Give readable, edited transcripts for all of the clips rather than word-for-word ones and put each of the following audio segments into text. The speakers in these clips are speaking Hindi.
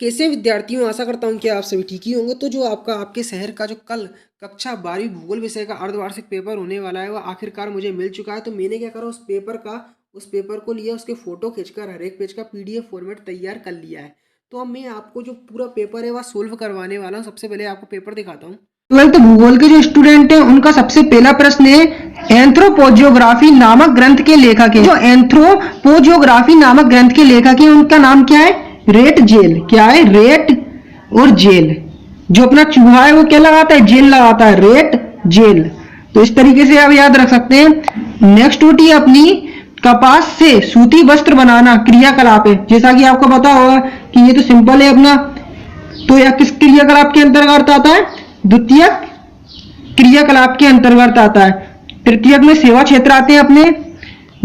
कैसे विद्यार्थियों, आशा करता हूँ कि आप सभी ठीक ही होंगे। तो जो आपके शहर का जो कल कक्षा 12वीं भूगोल विषय का अर्धवार्षिक पेपर होने वाला है, वह आखिरकार मुझे मिल चुका है। तो मैंने क्या करा, उस पेपर को लिया, उसके फोटो खींचकर हर एक पेज का PDF फॉर्मेट तैयार कर लिया है। तो अब मैं आपको जो पूरा पेपर है वह सोल्व करवाने वाला हूँ। सबसे पहले आपको पेपर दिखाता हूँ। 12th भूगोल के जो स्टूडेंट हैं उनका सबसे पहला प्रश्न है, एंथ्रोपोजियोग्राफी नामक ग्रंथ के लेखक है। जो एंथ्रोपोजियोग्राफी नामक ग्रंथ के लेखक है उनका नाम क्या है? रेट जेल। क्या है? रेट और जेल। जो अपना चूहा है वो क्या लगाता है? जेल लगाता है, रेट जेल। तो इस तरीके से आप याद रख सकते हैं। नेक्स्ट होती है अपनी कपास से सूती वस्त्र बनाना क्रियाकलाप है। जैसा कि आपको पता होगा कि ये तो सिंपल है अपना, तो यह किस क्रियाकलाप के अंतर्गत आता है? द्वितीयक क्रियाकलाप के अंतर्गत आता है। तृतीयक में सेवा क्षेत्र आते हैं अपने।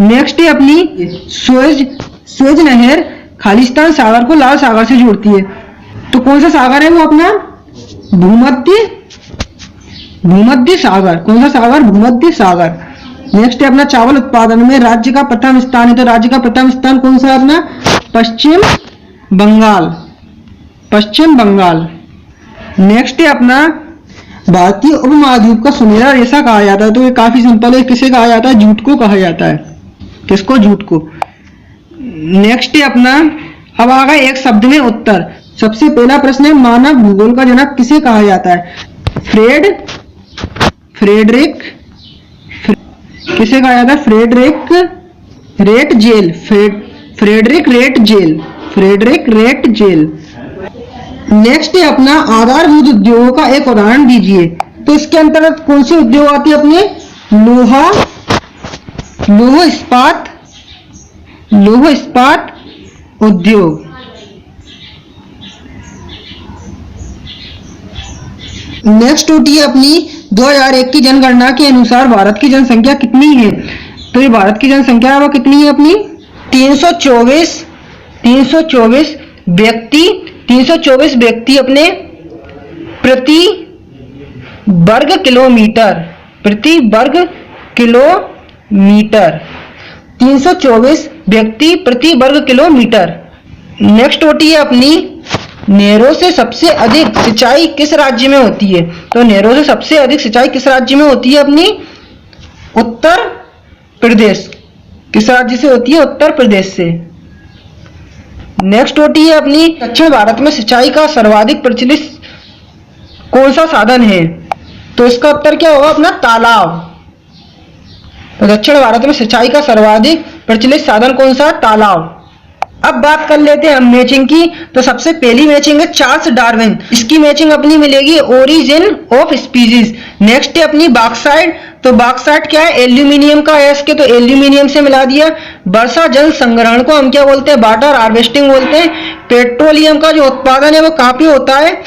नेक्स्ट है अपनी स्वेज नहर खालिस्तान सागर को लाल सागर से जोड़ती है। तो कौन सा सागर है वो? अपना भूमध्य सागर। कौन सा सागर? भूमध्य सागर। नेक्स्ट है अपना चावल उत्पादन में राज्य का प्रथम स्थान है। तो राज्य का प्रथम स्थान कौन सा है अपना? पश्चिम बंगाल। नेक्स्ट है अपना भारतीय उपमहाद्वीप का सुनहरा रेशा कहा जाता है। तो ये काफी सिंपल है, किसे कहा जाता है? जूट को कहा जाता है। किसको? जूट को। नेक्स्ट है अपना, अब आ गए एक शब्द में उत्तर। सबसे पहला प्रश्न है, मानव भूगोल का जनक किसे कहा जाता है? फ्रेडरिक किसे कहा जाता है? Frederick rate jail. नेक्स्ट है अपना आधारभूत उद्योगों का एक उदाहरण दीजिए। तो इसके अंतर्गत कौन से उद्योग आते हैं अपने? लौह इस्पात उद्योग। नेक्स्ट होती है अपनी 2001 की जनगणना के अनुसार भारत की जनसंख्या कितनी है? तो ये भारत की जनसंख्या वो कितनी है अपनी? 324 व्यक्ति अपने प्रति वर्ग किलोमीटर 324 व्यक्ति प्रति वर्ग किलोमीटर। नेक्स्ट होती है अपनी, नहरों से सबसे अधिक सिंचाई किस राज्य में होती है? तो नहरों से सबसे अधिक सिंचाई किस राज्य में होती है अपनी? उत्तर प्रदेश। किस राज्य से होती है? उत्तर प्रदेश से। नेक्स्ट होती है अपनी, दक्षिण भारत में सिंचाई का सर्वाधिक प्रचलित कौन सा साधन है? तो इसका उत्तर क्या होगा अपना? तालाब। तो दक्षिण भारत में सिंचाई का सर्वाधिक प्रचलित साधन कौन सा? तालाब। अब बात कर लेते हैं हम मैचिंग की। तो सबसे पहली मैचिंग है चार्ल्स डार्विन। इसकी मैचिंग अपनी मिलेगी ओरिजिन ऑफ स्पीसीज। नेक्स्ट है अपनी बॉक्साइट। तो बॉक्साइट क्या है? एल्यूमिनियम का है इसके, तो एल्यूमिनियम से मिला दिया। वर्षा जल संग्रहण को हम क्या बोलते हैं? वाटर हार्वेस्टिंग बोलते हैं। पेट्रोलियम का जो उत्पादन है वो कहाँ पे होता है?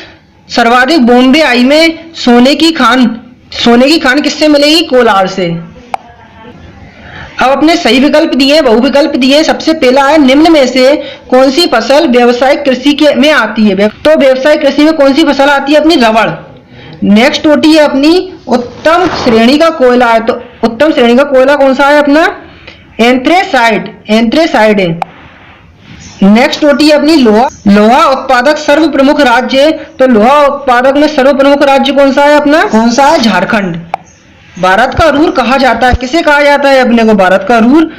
सर्वाधिक बॉम्बे आई में। सोने की खान किससे मिलेगी? कोलार से। अब अपने सही विकल्प दिए, बहु विकल्प दिए। सबसे पहला है, निम्न में से कौन सी फसल व्यावसायिक कृषि में आती है? तो व्यावसायिक कृषि में कौन सी फसल आती है अपनी? रबड़। नेक्स्ट होती है अपनी उत्तम श्रेणी का कोयला है। तो उत्तम श्रेणी का कोयला कौन सा है अपना? एंथ्रेसाइड है। नेक्स्ट होती है अपनी लोहा उत्पादक सर्व प्रमुख राज्य है। तो लोहा उत्पादक में सर्व प्रमुख राज्य कौन सा है अपना? कौन सा है? झारखंड। भारत का रूर कहा जाता है, किसे कहा जाता है अपने को? भारत का रूर।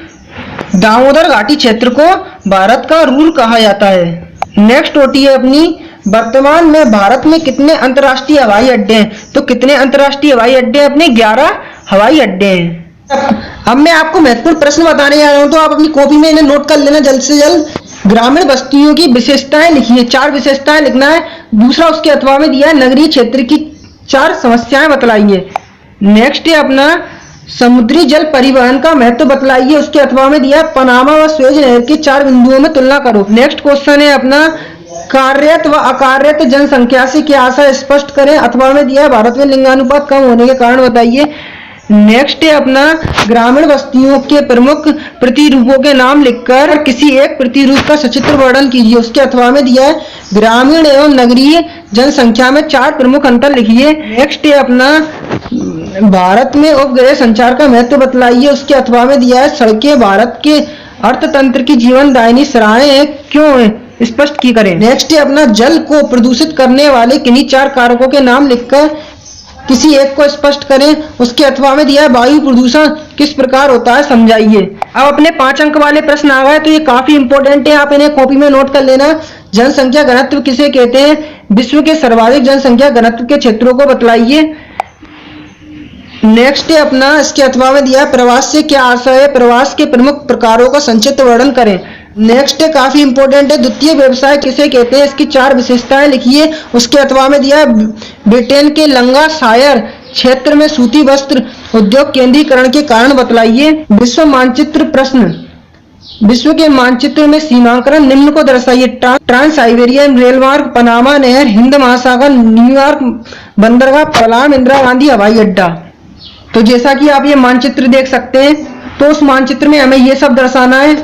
दामोदर घाटी क्षेत्र को भारत का रूर कहा जाता है। नेक्स्ट होती है अपनी, वर्तमान में भारत में कितने अंतर्राष्ट्रीय हवाई अड्डे हैं? तो कितने अंतर्राष्ट्रीय हवाई अड्डे हैं अपने? 11 हवाई अड्डे हैं। अब मैं आपको महत्वपूर्ण प्रश्न बताने जा रहा हूं, तो आप अपनी कॉपी में इन्हें नोट कर लेना जल्द से जल्द। ग्रामीण बस्तियों की विशेषताएं लिखिए, 4 विशेषताएं लिखना है। दूसरा उसके अथवा में दिया है, नगरीय क्षेत्र की 4 समस्याएं बतलाइए। नेक्स्ट है अपना, समुद्री जल परिवहन का महत्व बतलाइए, उसके अथवा में दिया है। पनामा व स्वेज नहर के 4 बिंदुओं में तुलना करो। नेक्स्ट क्वेश्चन है अपना, कार्यरत व अकार्यत जनसंख्या से क्या आशय स्पष्ट करें, अथवा में दिया है। भारत में लिंगानुपात कम होने के कारण बताइए। नेक्स्ट है अपना, ग्रामीण बस्तियों के प्रमुख प्रतिरूपों के नाम लिखकर किसी एक प्रतिरूप का सचित्र वर्णन कीजिए, उसके अथवा में दिया है। ग्रामीण एवं नगरीय जनसंख्या में 4 प्रमुख अंतर लिखिए। नेक्स्ट है अपना, भारत में उपग्रह संचार का महत्व बतलाइए, उसके अथवा में दिया है। सड़कें भारत के अर्थतंत्र की जीवनदायिनी सराहें हैं, क्यों है? स्पष्ट की करें। नेक्स्ट है अपना जल को प्रदूषित करने वाले किन्हीं 4 कारकों के नाम लिखकर किसी एक को स्पष्ट करें। उसके अथवा में दिया है वायु प्रदूषण किस प्रकार होता है समझाइए। अब अपने 5 अंक वाले प्रश्न आ गए, तो ये काफी इंपॉर्टेंट है, आप इन्हें कॉपी में नोट कर लेना। जनसंख्या घनत्व किसे कहते हैं? विश्व के सर्वाधिक जनसंख्या घनत्व के क्षेत्रों को बतलाइए। नेक्स्ट है अपना इसके अथवा में दिया है प्रवास से क्या आशय है? प्रवास के प्रमुख प्रकारों का संक्षिप्त वर्णन करें। नेक्स्ट है काफी इंपॉर्टेंट है, द्वितीय व्यवसाय किसे कहते हैं? इसकी 4 विशेषताएं लिखिए। उसके अथवा में दिया है ब्रिटेन के लंकाशायर क्षेत्र में सूती वस्त्र उद्योग केंद्रीकरण के कारण बतलाइए। विश्व मानचित्र प्रश्न, विश्व के मानचित्र में सीमांकन निम्न को दर्शाइए। ट्रांस साइबेरियन रेलमार्ग, पनामा नहर, हिंद महासागर, न्यूयॉर्क बंदरगाह, पलाम इंदिरा गांधी हवाई अड्डा। तो जैसा कि आप ये मानचित्र देख सकते हैं, तो उस मानचित्र में हमें ये सब दर्शाना है।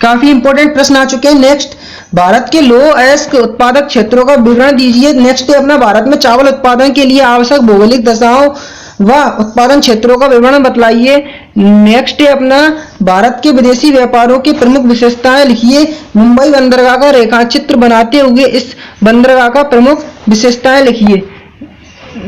काफी इंपॉर्टेंट प्रश्न आ चुके हैं। नेक्स्ट, भारत के लौह अयस्क उत्पादक क्षेत्रों का विवरण दीजिए। नेक्स्ट है अपना भारत में चावल उत्पादन के लिए आवश्यक भौगोलिक दशाओं व उत्पादन क्षेत्रों का विवरण बतलाइए। नेक्स्ट है अपना भारत के विदेशी व्यापारों की प्रमुख विशेषताएं लिखिए। मुंबई बंदरगाह का रेखाचित्र बनाते हुए इस बंदरगाह का प्रमुख विशेषताएं लिखिए।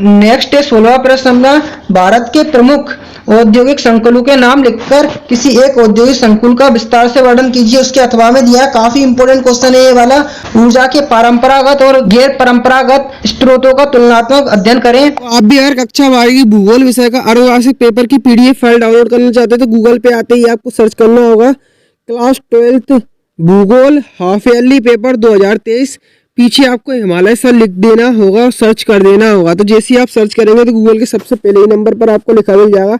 नेक्स्ट है 16वां प्रश्न अपना भारत के प्रमुख औद्योगिक संकुलों के नाम लिखकर किसी एक औद्योगिक संकुल का विस्तार से वर्णन कीजिए। उसके अथवा में दिया है, काफी इंपॉर्टेंट क्वेश्चन है ये वाला। ऊर्जा के परंपरागत और गैर परंपरागत स्रोतों का तुलनात्मक अध्ययन करें। तो आप भी अगर कक्षा 12 की भूगोल विषय का अर्धवार्षिक पेपर की PDF फाइल डाउनलोड करना चाहते हैं तो गूगल पे आते ही आपको सर्च करना होगा क्लास 12th भूगोल हाफ ईयरली पेपर 2023। पीछे आपको हिमालय सर लिख देना होगा और सर्च कर देना होगा। तो जैसे ही आप सर्च करेंगे तो गूगल के सबसे पहले ही नंबर पर आपको लिखा मिल जाएगा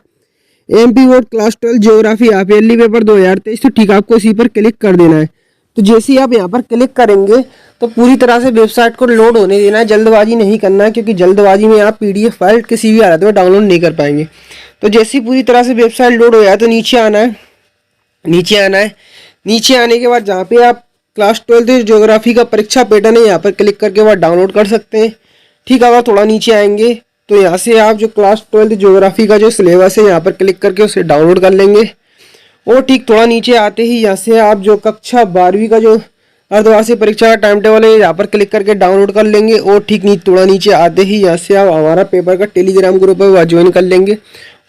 MP board class 12 geography half yearly paper 2023। तो ठीक आपको इसी पर क्लिक कर देना है। तो जैसे ही आप यहाँ पर क्लिक करेंगे तो पूरी तरह से वेबसाइट को लोड होने देना है, जल्दबाजी नहीं करना है, क्योंकि जल्दबाजी में आप PDF फाइल किसी भी हालत में डाउनलोड नहीं कर पाएंगे। तो जैसे ही पूरी तरह से वेबसाइट लोड हो जाए तो नीचे आना है। नीचे आने के बाद जहाँ पे आप क्लास 12 ज्योग्राफी का परीक्षा पैटर्न है यहाँ पर क्लिक करके वह डाउनलोड कर सकते हैं। ठीक है, अगर थोड़ा नीचे आएंगे तो यहाँ से आप जो क्लास 12 ज्योग्राफी का जो सिलेबस है यहाँ पर क्लिक करके उसे डाउनलोड कर लेंगे। और ठीक थोड़ा नीचे आते ही यहाँ से आप जो कक्षा 12वीं का जो अर्धवार्षिक परीक्षा का टाइम टेबल है यहाँ पर क्लिक करके डाउनलोड कर लेंगे। और ठीक थोड़ा नीचे आते ही यहाँ से आप हमारा पेपर का टेलीग्राम ग्रुप है वह ज्वाइन कर लेंगे।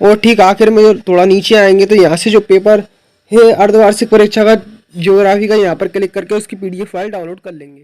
और ठीक आखिर में थोड़ा नीचे आएंगे तो यहाँ से जो पेपर है अर्धवार्षिक परीक्षा का ज्योग्राफी का यहाँ पर क्लिक करके उसकी PDF फाइल डाउनलोड कर लेंगे।